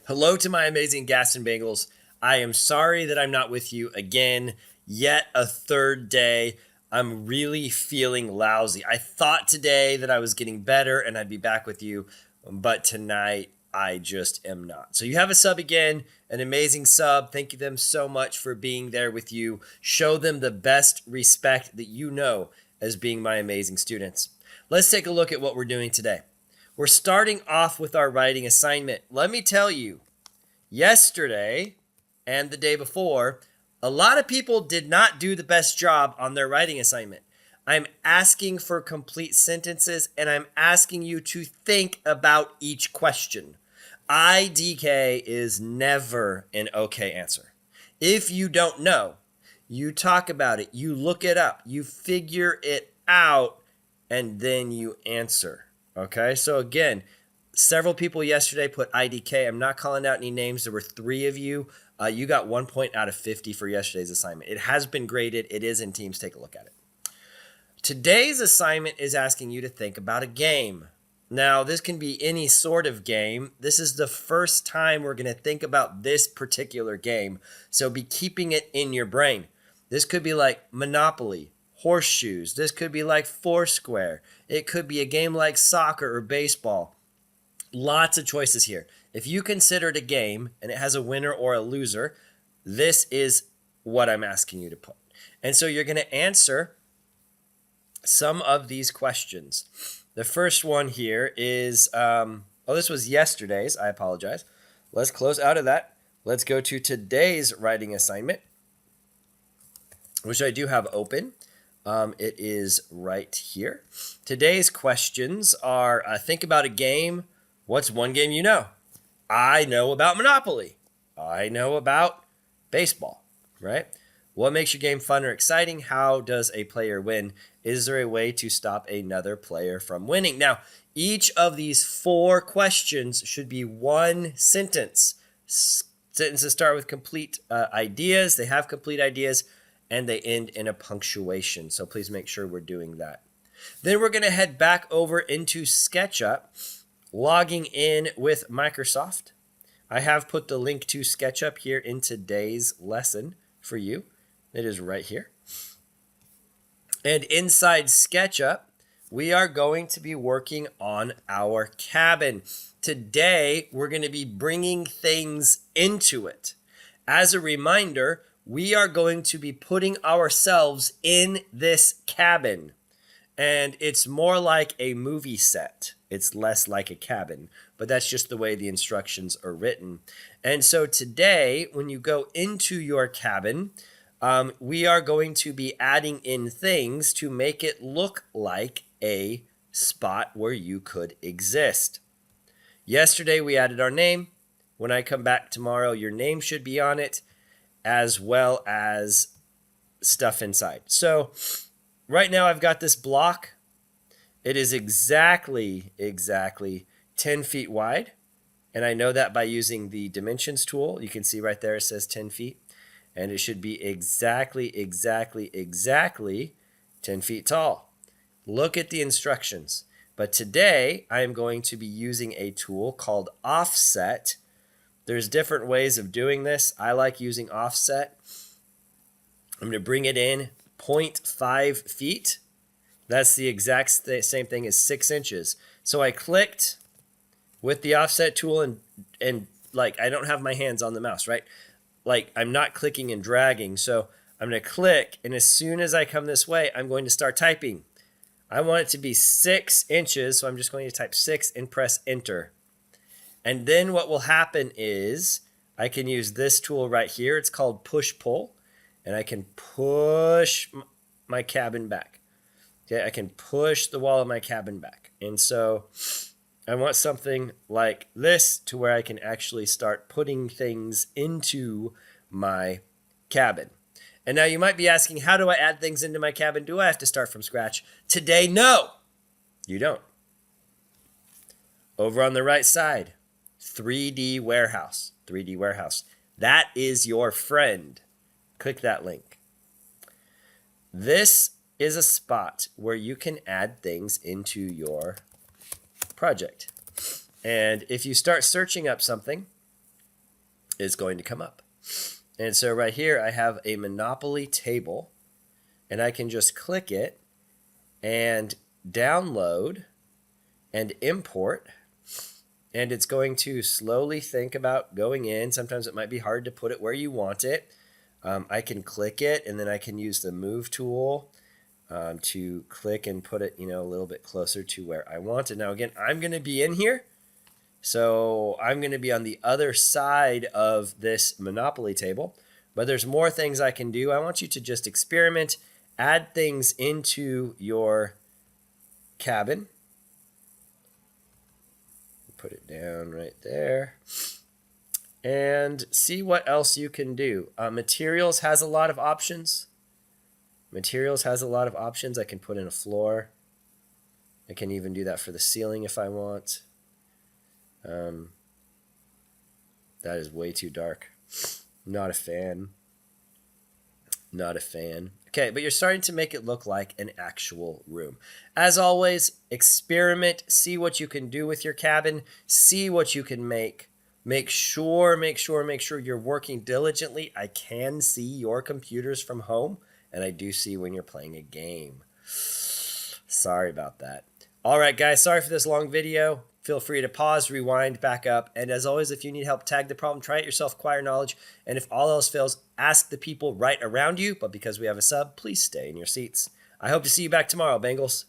Hello to my amazing Gaston Bengals. I am sorry that I'm not with you again, yet a third day. I'm really feeling lousy. I thought today that I was getting better and I'd be back with you, but tonight I just am not. So you have a sub again, an amazing sub. Thank you them so much for being there with you. Show them the best respect that you know as being my amazing students. Let's take a look at what we're doing today. We're starting off with our writing assignment. Let me tell you, yesterday and the day before, a lot of people did not do the best job on their writing assignment. I'm asking for complete sentences and I'm asking you to think about each question. IDK is never an okay answer. If you don't know, you talk about it, you look it up, you figure it out, and then you answer. Okay, so again, several people yesterday put IDK. I'm not calling out any names. There were 3 of you. You got 1 point out of 50 for yesterday's assignment. It has been graded. It is in Teams. Take a look at it. Today's assignment is asking you to think about a game. Now, this can be any sort of game. This is the first time we're going to think about this particular game, so be keeping it in your brain. This could be like Monopoly, horseshoes. This could be like Foursquare. It could be a game like soccer or baseball. Lots of choices here. If you consider it a game and it has a winner or a loser, this is what I'm asking you to put. And so you're going to answer some of these questions. The first one here is, this was yesterday's. I apologize. Let's close out of that. Let's go to today's writing assignment, which I do have open. It is right here. Today's questions are, think about a game. What's one game you know? I know about Monopoly. I know about baseball, right? What makes your game fun or exciting? How does a player win? Is there a way to stop another player from winning? Now, each of these 4 questions should be one sentence. Sentences start with complete ideas. They have complete ideas, and they end in a punctuation. So please make sure we're doing that. Then we're going to head back over into SketchUp, logging in with Microsoft. I have put the link to SketchUp here in today's lesson for you. It is right here. And inside SketchUp, we are going to be working on our cabin. Today, we're going to be bringing things into it. As a reminder, we are going to be putting ourselves in this cabin. And it's more like a movie set. It's less like a cabin, but that's just the way the instructions are written. And so today, when you go into your cabin, we are going to be adding in things to make it look like a spot where you could exist. Yesterday, we added our name. When I come back tomorrow, your name should be on it, as well as stuff inside. So right now I've got this block. It is exactly 10 feet wide. And I know that by using the dimensions tool. You can see right there it says 10 feet. And it should be exactly 10 feet tall. Look at the instructions. But today I am going to be using a tool called Offset. There's different ways of doing this. I like using Offset. I'm going to bring it in 0.5 feet. That's the exact same thing as 6 inches. So I clicked with the Offset tool and like I don't have my hands on the mouse, right? Like I'm not clicking and dragging. So I'm going to click, and as soon as I come this way, I'm going to start typing. I want it to be 6 inches, so I'm just going to type 6 and press enter. And then what will happen is I can use this tool right here. It's called push-pull, and I can push my cabin back. Okay, I can push the wall of my cabin back. And so I want something like this to where I can actually start putting things into my cabin. And now you might be asking, how do I add things into my cabin? Do I have to start from scratch? Today, no, you don't. Over on the right side, 3D Warehouse. 3D Warehouse. That is your friend. Click that link. This is a spot where you can add things into your project. And if you start searching up something, is going to come up. And so right here, I have a Monopoly table, and I can just click it and download and import, and it's going to slowly think about going in. Sometimes it might be hard to put it where you want it. I can click it, and then I can use the move tool to click and put it, a little bit closer to where I want it. Now, again, I'm going to be in here. So I'm going to be on the other side of this Monopoly table, but there's more things I can do. I want you to just experiment, add things into your cabin. Put it down right there. And see what else you can do. Materials has a lot of options. I can put in a floor. I can even do that for the ceiling if I want. That is way too dark. Not a fan. Okay, but you're starting to make it look like an actual room. As always, experiment, see what you can do with your cabin, see what you can make. Make sure you're working diligently. I can see your computers from home, and I do see when you're playing a game. Sorry about that. All right, guys, sorry for this long video. Feel free to pause, rewind, back up. And as always, if you need help, tag the problem, try it yourself, acquire knowledge. And if all else fails, ask the people right around you. But because we have a sub, please stay in your seats. I hope to see you back tomorrow, Bengals.